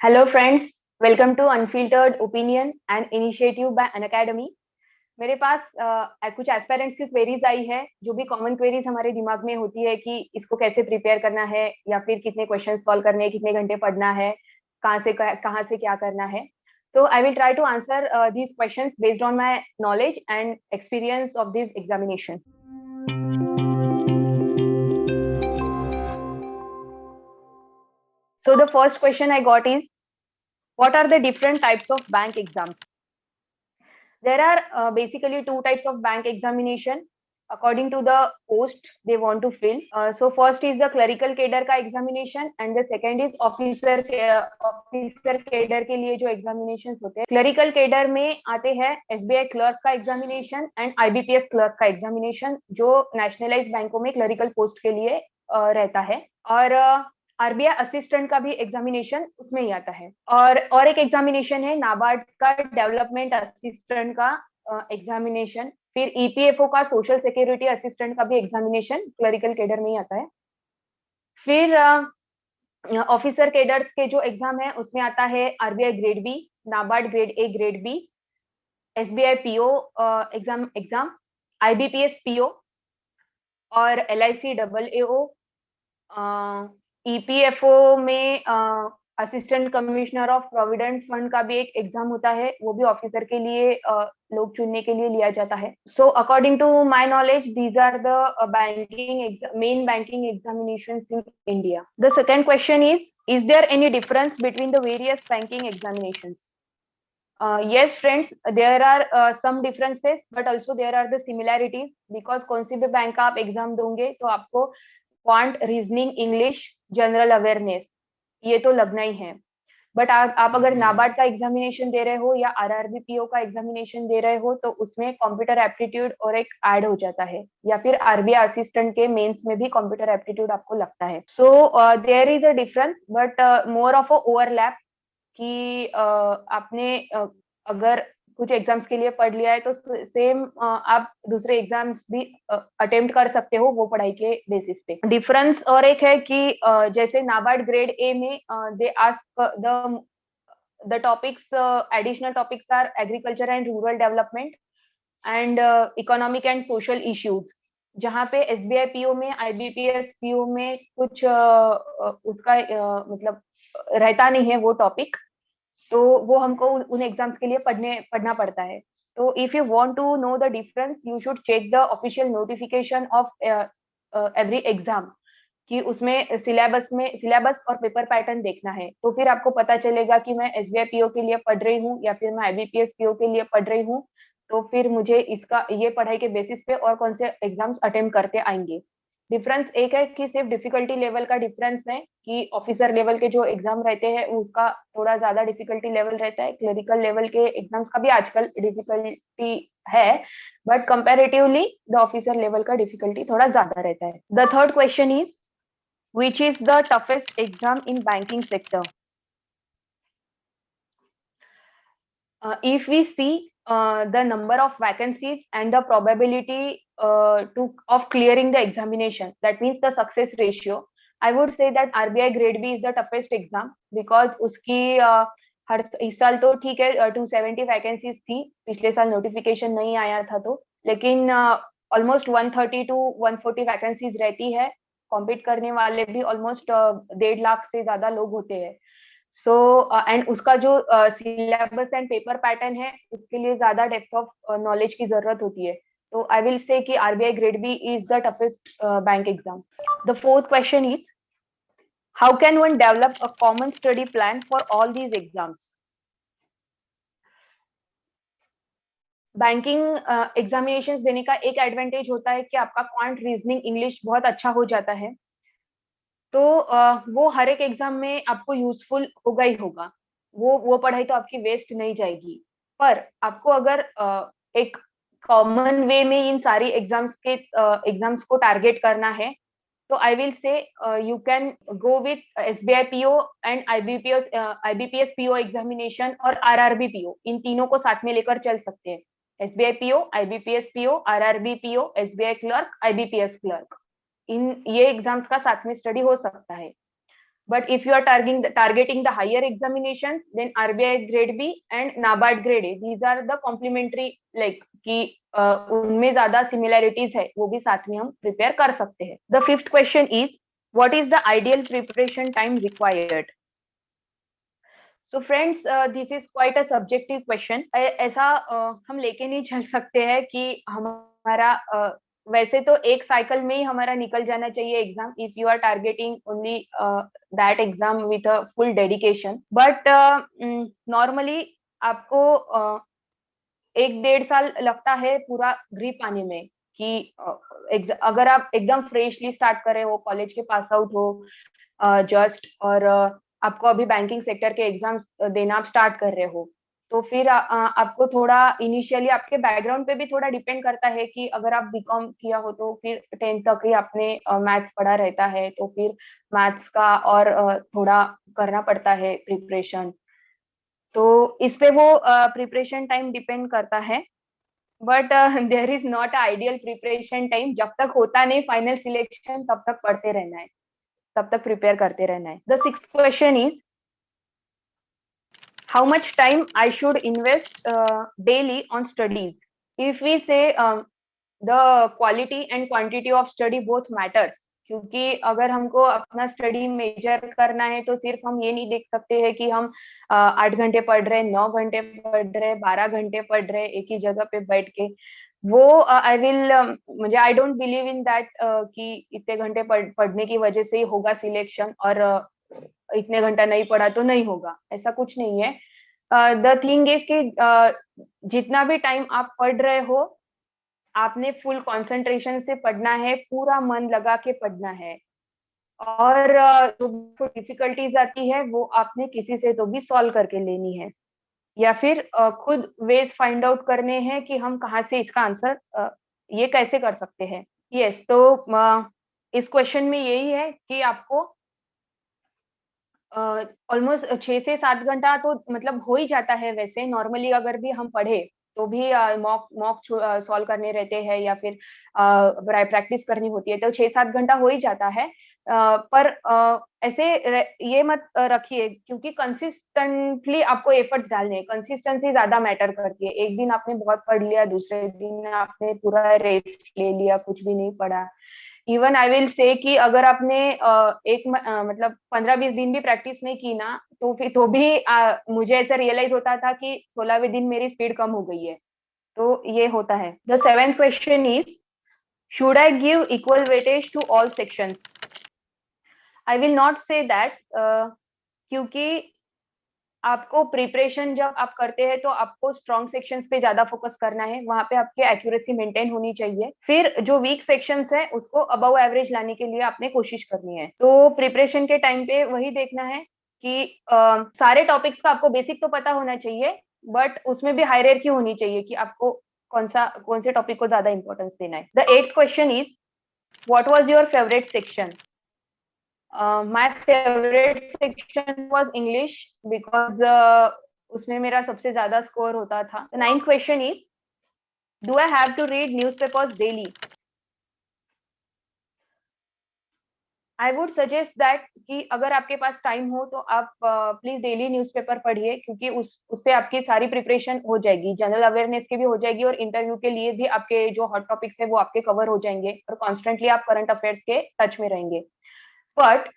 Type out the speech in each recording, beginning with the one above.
Hello friends, welcome to unfiltered opinion and initiative by Unacademy. मेरे पास कुछ aspirants की क्वेरीज आई है, जो भी कॉमन क्वेरीज हमारे दिमाग में होती है कि इसको कैसे प्रिपेयर करना है या फिर कितने क्वेश्चन सॉल्व करने हैं, कितने घंटे पढ़ना है, कहाँ से क्या करना है। So I will try to answer these questions based on my knowledge and experience of these examinations. So the first question I got is, what are the different types of bank exams? There are basically two types of bank examination according to the post they want to fill. So first is the clerical cadre का examination and the second is officer cadre के लिए जो examinations होते हैं. Clerical cadre में आते हैं SBI clerk का examination and IBPS clerk का examination, जो nationalized बैंकों में clerical post के लिए रहता है. और आरबीआई असिस्टेंट का भी एग्जामिनेशन उसमें ही आता है. और एक एग्जामिनेशन है नाबार्ड का डेवलपमेंट असिस्टेंट का एग्जामिनेशन. फिर ईपीएफओ का सोशल सिक्योरिटी असिस्टेंट का भी एग्जामिनेशन क्लरिकल केडर में ही आता है. फिर ऑफिसर केडर्स के जो एग्जाम है उसमें आता है RBI grade B, NABARD grade A, grade B, SBI PO exam, IBPS PO और एलआईसी डबल एओ. ईपीएफओ में assistant commissioner of provident fund का भी एक एग्जाम होता है, वो भी ऑफिसर के लिए लोग चुनने के लिए लिया जाता है. So according to my knowledge these are the main banking examinations in India. The second question is there any difference between the various banking examinations? Yes friends, there are some differences but also there are the similarities, because कौन सी भी bank का आप exam दोगे तो आपको quant, reasoning, English, general awareness ये तो लगना ही है. बट आप अगर नाबार्ड का एग्जामिनेशन दे रहे हो या आरआरबी पीओ का एग्जामिनेशन दे रहे हो तो उसमें कंप्यूटर एप्टीट्यूड और एक ऐड हो जाता है, या फिर आरबीआई असिस्टेंट के मेंस में भी कंप्यूटर एप्टीट्यूड आपको लगता है. So there is a difference but more of a overlap कि आपने अगर कुछ एग्जाम्स के लिए पढ़ लिया है तो सेम आप दूसरे एग्जाम्स भी अटेम्प्ट कर सकते हो वो पढ़ाई के बेसिस पे. डिफरेंस और एक है कि जैसे नाबार्ड ग्रेड ए में they ask the topics, additional topics are agriculture and rural development and economic and social issues, जहाँ पे एसबीआई पीओ में, आईबीपीएस पीओ में कुछ उसका मतलब रहता नहीं है वो टॉपिक, तो वो हमको उन एग्जाम्स के लिए पढ़ना पड़ता है. तो if you want to know the difference you should check the official notification of every exam, कि उसमें सिलेबस और पेपर पैटर्न देखना है, तो फिर आपको पता चलेगा कि मैं एसबीआई पीओ के लिए पढ़ रही हूँ या फिर मैं आईबीपीएस पीओ के लिए पढ़ रही हूँ, तो फिर मुझे इसका ये पढ़ाई के बेसिस पे और कौन से एग्जाम्स अटेम्प्ट करते आएंगे. डिफरेंस एक है कि सिर्फ डिफिकल्टी लेवल का डिफरेंस है, कि ऑफिसर लेवल के जो एग्जाम रहते हैं उसका थोड़ा ज्यादा डिफिकल्टी लेवल रहता है, क्लरिकल लेवल के एग्जाम्स का भी आजकल डिफिकल्टी है, but comparatively the officer level का डिफिकल्टी थोड़ा ज्यादा रहता है. The third question is, which is the toughest exam in banking sector? If we see the number of vacancies and the probability of clearing the examination, that means the success ratio, I would say that RBI grade B is the toughest exam, because उसकी हर इस साल तो ठीक है 270 vacancies थी, पिछले साल notification नहीं आया था तो, लेकिन ऑलमोस्ट 130 टू 140 वैकेंसीज रहती है. कॉम्पीट करने वाले भी ऑलमोस्ट 1.5 लाख से ज्यादा लोग होते हैं. सो एंड उसका जो सिलेबस एंड पेपर पैटर्न है उसके लिए ज्यादा डेप्थ ऑफ नॉलेज की जरूरत होती है. तो आई विल से कि RBI grade B is the toughest bank exam. The fourth question is, how can one develop a common study plan for all these exams? Banking examination देने का एक advantage होता है कि आपका क्वांट, रीजनिंग, इंग्लिश बहुत अच्छा हो जाता है, तो वो हर एक एग्जाम में आपको यूजफुल होगा ही होगा. वो पढ़ाई तो आपकी वेस्ट नहीं जाएगी. पर आपको अगर एक कॉमन वे में इन सारी एग्जाम्स को टारगेट करना है, तो I will say you can go with SBI PO and IBPS PO examination और आरआरबी पीओ, इन तीनों को साथ में लेकर चल सकते हैं. SBI PO, IBPS PO, RRB PO, SBI clerk, IBPS clerk, इन ये एग्जाम्स का साथ में स्टडी हो सकता है. But if you are targeting the higher examinations, then RBI grade B and NABARD grade A, these are the complementary, like कि उनमें ज्यादा similarities है, वो भी साथ में हम prepare कर सकते हैं. The fifth question is, what is the ideal preparation time required? So friends, this is quite a subjective question. ऐसा हम लेके नहीं चल सकते हैं कि हमारा वैसे तो एक साइकिल में ही हमारा निकल जाना चाहिए exam, if you are targeting only that exam with a full dedication. But normally आपको 1-1.5 साल लगता है पूरा ग्रिप आने में, कि अगर आप एकदम फ्रेशली स्टार्ट कर रहे हो, कॉलेज के पास आउट हो जस्ट, और आपको अभी बैंकिंग सेक्टर के एग्जाम्स देना आप स्टार्ट कर रहे हो, तो फिर आपको थोड़ा इनिशियली आपके बैकग्राउंड पे भी थोड़ा डिपेंड करता है कि अगर आप बीकॉम किया हो तो फिर 10th तक ही आपने मैथ्स पढ़ा रहता है, तो फिर मैथ्स का और थोड़ा करना पड़ता है प्रिपरेशन. तो इस पे वो प्रिपरेशन टाइम डिपेंड करता है. But there is not ideal preparation time. जब तक होता नहीं फाइनल सिलेक्शन, तब तक पढ़ते रहना है, तब तक प्रिपेयर करते रहना है. The sixth question is, how much time I should invest daily on studies? If we say the quality and quantity of study both matters, क्योंकि अगर हमको अपना स्टडी मेजर करना है तो सिर्फ हम ये नहीं देख सकते हैं कि हम 8 घंटे पढ़ रहे, 9 घंटे पढ़ रहे, 12 घंटे पढ़ रहे एक ही जगह पे बैठ के. वो आई विल मुझे I don't believe in that कि इतने घंटे पढ़ने की वजह से ही होगा सिलेक्शन, और इतने घंटा नहीं पढ़ा तो नहीं होगा, ऐसा कुछ नहीं है. द थिंग इज कि जितना भी टाइम आप पढ़ रहे हो, आपने फुल कंसंट्रेशन से पढ़ना है, पूरा मन लगा के पढ़ना है, और जो डिफिकल्टीज आती है वो आपने किसी से तो भी सॉल्व करके लेनी है, या फिर खुद वेज फाइंड आउट करने हैं कि हम कहाँ से इसका आंसर ये कैसे कर सकते हैं. यस, तो इस क्वेश्चन में यही है कि आपको ऑलमोस्ट 6 से 7 घंटा तो मतलब हो ही जाता है. वैसे नॉर्मली अगर भी हम पढ़े तो भी मॉक मॉक सॉल्व करने रहते हैं, या फिर प्रैक्टिस करनी होती है, तो 6-7 घंटा हो ही जाता है. पर ऐसे ये मत रखिए, क्योंकि कंसिस्टेंटली आपको एफर्ट्स डालने हैं. कंसिस्टेंसी ज्यादा मैटर करती है. एक दिन आपने बहुत पढ़ लिया, दूसरे दिन आपने पूरा रेस्ट ले लिया, कुछ भी नहीं पढ़ा. इवन आई विल से कि अगर आपने मतलब 15-20 दिन भी प्रैक्टिस नहीं की ना, तो फिर तो भी मुझे ऐसा रियलाइज होता था कि 16वें दिन मेरी स्पीड कम हो गई है. तो ये होता है. The seventh question is, should I give equal weightage to all sections? I will not say that, क्योंकि आपको प्रिपरेशन जब आप करते हैं तो आपको स्ट्रॉन्ग सेक्शंस पे ज्यादा फोकस करना है, वहां पे आपकी एक्यूरेसी मेंटेन होनी चाहिए. फिर जो वीक सेक्शंस है उसको अबव एवरेज लाने के लिए आपने कोशिश करनी है. तो प्रिपरेशन के टाइम पे वही देखना है कि सारे टॉपिक्स का आपको बेसिक तो पता होना चाहिए, बट उसमें भी हायरार्की होनी चाहिए कि आपको कौन से टॉपिक को ज्यादा इंपॉर्टेंस देना है. The 8th question is, what was your favourite section? My favorite section was English because उसमें मेरा सबसे ज्यादा स्कोर होता था. The 9th question is, do I have to read newspapers daily? I would suggest that कि अगर आपके पास time हो तो आप प्लीज डेली न्यूज़पेपर पढ़िए, क्योंकि उससे आपकी सारी प्रिपरेशन हो जाएगी, जनरल अवेयरनेस की भी हो जाएगी, और इंटरव्यू के लिए भी आपके जो हॉट टॉपिक्स है वो आपके कवर हो जाएंगे, और कॉन्स्टेंटली आप करंट अफेयर्स के टच में रहेंगे. बट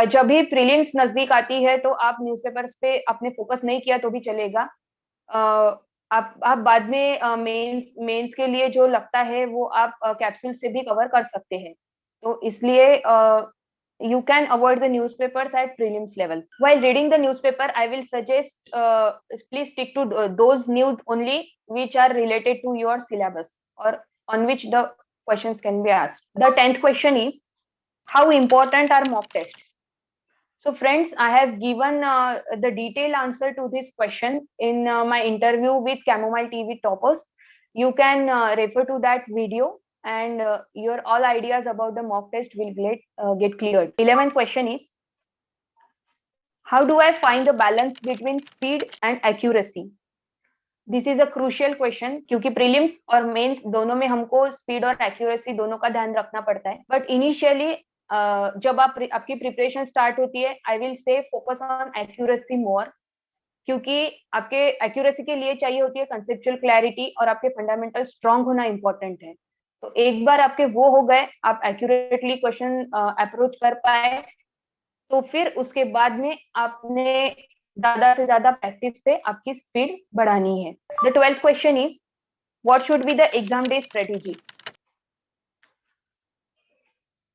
जब भी प्रीलिम्स नजदीक आती है तो आप न्यूज़पेपर्स पे आपने फोकस नहीं किया तो भी चलेगा. आप बाद में मेंस के लिए जो लगता है वो आप कैप्सूल से भी कवर कर सकते हैं. तो इसलिए you can avoid the newspapers at prelims level. While reading the newspaper, I will suggest please stick to those news only which are related to your syllabus, or on which the questions can be asked. The 10th question is, how important are mock tests? So friends, I have given the detailed answer to this question in my interview with Chamomile TV Toppers. You can refer to that video, and your all ideas about the mock test will get cleared. 11th question is, how do I find the balance between speed and accuracy? This is a crucial question, क्योंकि prelims और mains दोनों में हमको speed और accuracy दोनों का ध्यान रखना पड़ता है. बट इनिशियली जब आपकी प्रिपरेशन स्टार्ट होती है, I will say focus on accuracy more, क्योंकि आपके एक्यूरेसी के लिए चाहिए होती है कंसेप्चुअल क्लैरिटी, और आपके फंडामेंटल स्ट्रांग होना इंपॉर्टेंट है। तो एक बार आपके वो हो गए, आप एक्यूरेटली क्वेश्चन अप्रोच कर पाए, तो फिर उसके बाद में आपने ज्यादा से ज्यादा प्रैक्टिस से आपकी स्पीड बढ़ानी है। The 12th question is, what should be the exam day strategy?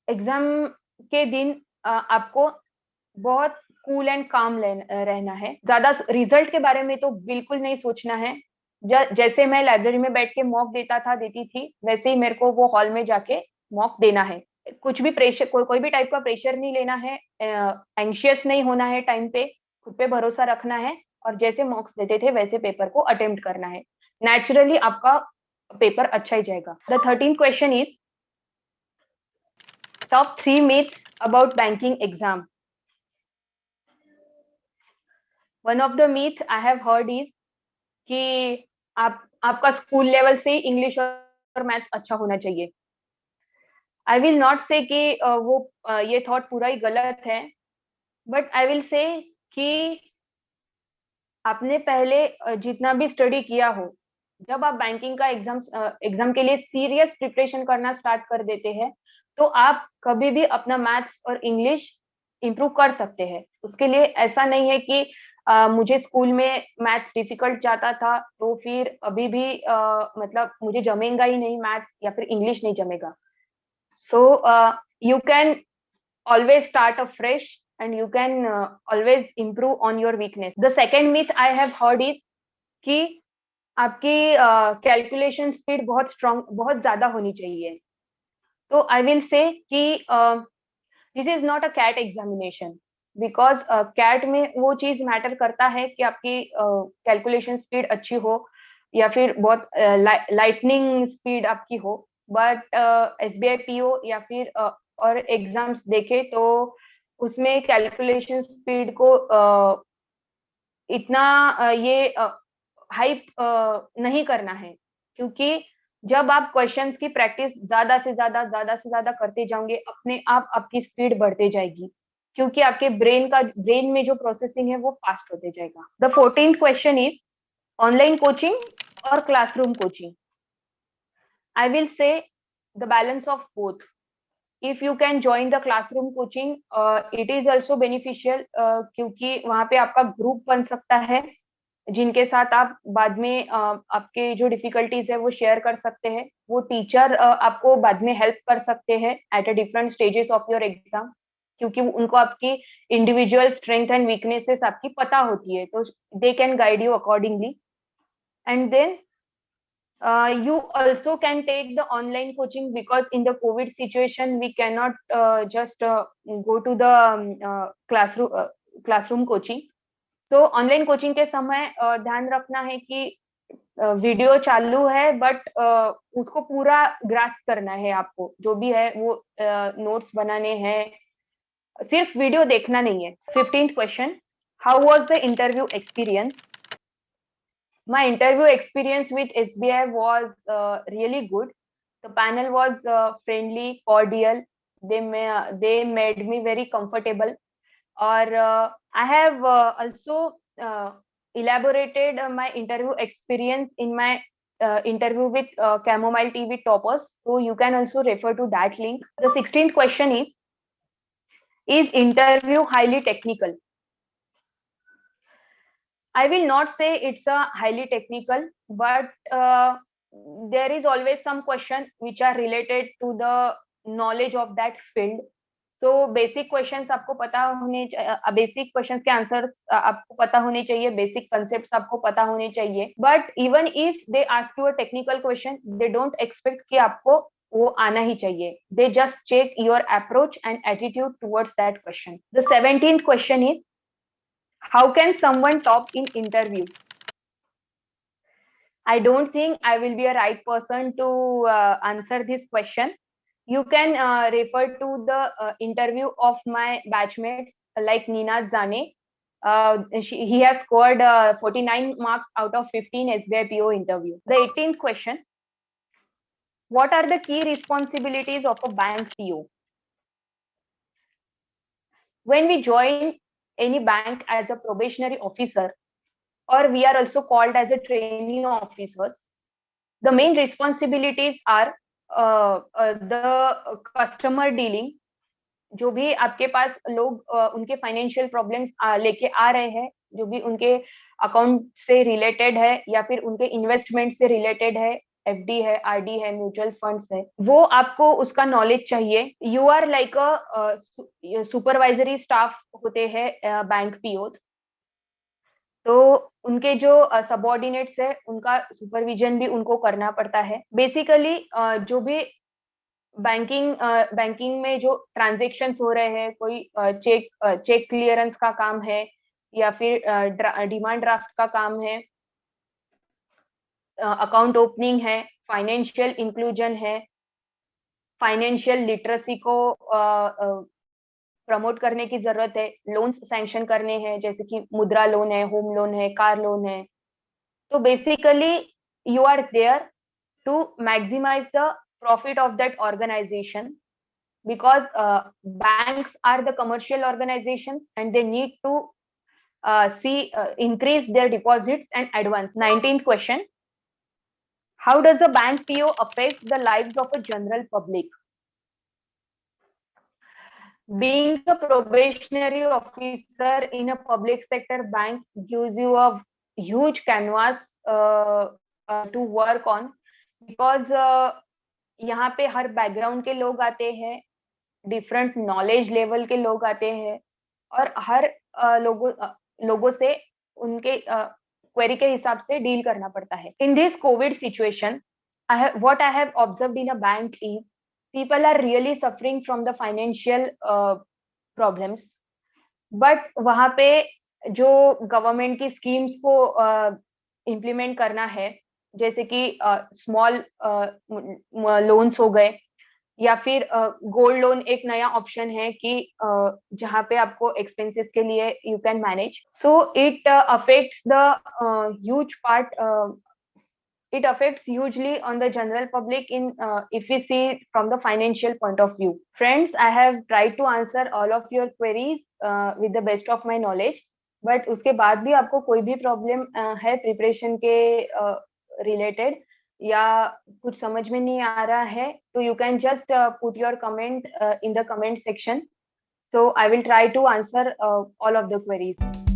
Exam के दिन आपको बहुत कूल एंड काम रहना है। ज्यादा रिजल्ट के बारे में तो बिल्कुल नहीं सोचना है। जैसे मैं लाइब्रेरी में बैठ के मॉक देती थी, वैसे ही मेरे को वो हॉल में जाके मॉक देना है। कुछ भी प्रेशर, कोई भी टाइप का प्रेशर नहीं लेना है, एंशियस नहीं होना है टाइम पे, खुद पे भरोसा रखना है, और जैसे मॉक्स देते थे वैसे पेपर को अटेम्प्ट करना है। नेचुरली आपका पेपर अच्छा ही जाएगा। The 13th question is, top 3 myths about banking exam. One of the myth I have heard is कि आपका स्कूल लेवल से इंग्लिश और मैथ्स अच्छा होना चाहिए। आई विल नॉट से कि ये थॉट पूरा ही गलत है, बट आई विल से कि आपने पहले जितना भी स्टडी किया हो, जब आप बैंकिंग का एग्जाम के लिए सीरियस प्रिपरेशन करना स्टार्ट कर देते हैं, तो आप कभी भी अपना मैथ्स और इंग्लिश इम्प्रूव कर सकते हैं। उसके लिए ऐसा नहीं है कि मुझे स्कूल में मैथ्स डिफिकल्ट जाता था तो फिर अभी भी मतलब मुझे जमेगा ही नहीं मैथ्स, या फिर इंग्लिश नहीं जमेगा। So you can always start afresh, and you can always improve on your weakness. The second myth I have heard is कि आपकी कैलकुलेशन स्पीड बहुत स्ट्रांग, बहुत ज्यादा होनी चाहिए। तो आई विल से कि this is not a CAT examination, because CAT में वो चीज मैटर करता है कि आपकी कैलकुलेशन स्पीड अच्छी हो, या फिर बहुत लाइटनिंग स्पीड आपकी हो। बट एसबीआई पीओ या फिर और एग्जाम्स देखे तो उसमें कैलकुलेशन स्पीड को इतना ये हाइप नहीं करना है, क्योंकि जब आप क्वेश्चंस की प्रैक्टिस ज्यादा से ज्यादा करते जाओगे, अपने आप आपकी स्पीड बढ़ते जाएगी, क्योंकि आपके ब्रेन में जो प्रोसेसिंग है वो फास्ट होते जाएगा। The 14th question is, online coaching और classroom coaching. I will say the balance of both. If you can join the classroom coaching, it is also beneficial, क्योंकि वहां पे आपका ग्रुप बन सकता है, जिनके साथ आप बाद में आपके जो डिफिकल्टीज है वो शेयर कर सकते हैं। वो टीचर आपको बाद में हेल्प कर सकते हैं at a different stages of your exam, क्योंकि उनको आपकी इंडिविजुअल स्ट्रेंथ एंड वीकनेसेस आपकी पता होती है, तो they can guide you accordingly. And then you also can take the online coaching, because in the COVID situation we cannot just go to the classroom coaching. So online coaching के समय ध्यान रखना है कि वीडियो चालू है, but उसको पूरा ग्रास्प करना है आपको, जो भी है वो नोट्स बनाने हैं, सिर्फ वीडियो देखना नहीं है। 15th question, how was the interview experience? My interview experience with SBI was really good. The panel was friendly, cordial. They made me very comfortable. Or I have also elaborated my interview experience in my interview with Chamomile TV toppers. So you can also refer to that link. The 16th question is interview highly technical? I will not say it's a highly technical, but there is always some question which are related to the knowledge of that field. So basic questions आपको पता होने, basic questions के answers आपको पता होने चाहिए, basic concepts आपको पता होने चाहिए. But even if they ask you a technical question, they don't expect कि आपको वो आना ही चाहिए. They just check your approach and attitude towards that question. The 17th question is, how can someone top in interview? I don't think I will be a right person to answer this question. You can refer to the interview of my batchmates like Ninad Zane. He has scored 49 marks out of 15 SBI PO interview. The 18th question, what are the key responsibilities of a bank PO? when we join any bank as a probationary officer, or we are also called as a trainee officers, the main responsibilities are the customer dealing. जो भी आपके पास लोग उनके financial problems लेके आ रहे हैं, जो भी उनके अकाउंट से रिलेटेड है या फिर उनके इन्वेस्टमेंट से रिलेटेड है, एफडी है, आरडी है, म्यूचुअल फंड्स है, वो आपको उसका नॉलेज चाहिए। You are like a supervisory staff होते हैं बैंक पीओ, तो उनके जो सबऑर्डिनेट्स है उनका सुपरविजन भी उनको करना पड़ता है। बेसिकली जो भी बैंकिंग में जो ट्रांजेक्शन्स हो रहे हैं, कोई चेक क्लियरेंस का काम है या फिर डिमांड ड्राफ्ट का काम है, अकाउंट ओपनिंग है, फाइनेंशियल इंक्लूजन है, फाइनेंशियल लिटरेसी को प्रमोट करने की जरूरत है, लोन्स सैंक्शन करने हैं जैसे कि मुद्रा लोन है, होम लोन है, कार लोन है। तो basically you are there to maximise the profit of that organization, because banks are the commercial organizations and they need to increase their deposits and advance. 19th question: how does the bank PO affect the lives of a general public? Being a probationary officer in a public sector bank gives you a huge canvas to work on, because यहाँ पे हर background के लोग आते हैं, different knowledge level के लोग आते हैं, और हर लोगों से उनके क्वेरी के हिसाब से डील करना पड़ता है। In this Covid situation, what I have observed in a bank is people are really suffering from the financial problems, but वहाँ पे जो गवर्नमेंट की स्कीम्स को इम्प्लीमेंट करना है, जैसे कि स्मॉल लोन्स हो गए, या फिर गोल्ड लोन एक नया ऑप्शन है कि जहाँ पे आपको एक्सपेंसेस के लिए you can manage. So it affects the huge part, it affects hugely on the general public in if we see from the financial point of view. Friends, I have tried to answer all of your queries with the best of my knowledge, but उसके बाद भी आपको कोई भी problem है preparation के related, या कुछ समझ में नहीं आ रहा है, तो you can just put your comment in the comment section, so I will try to answer all of the queries.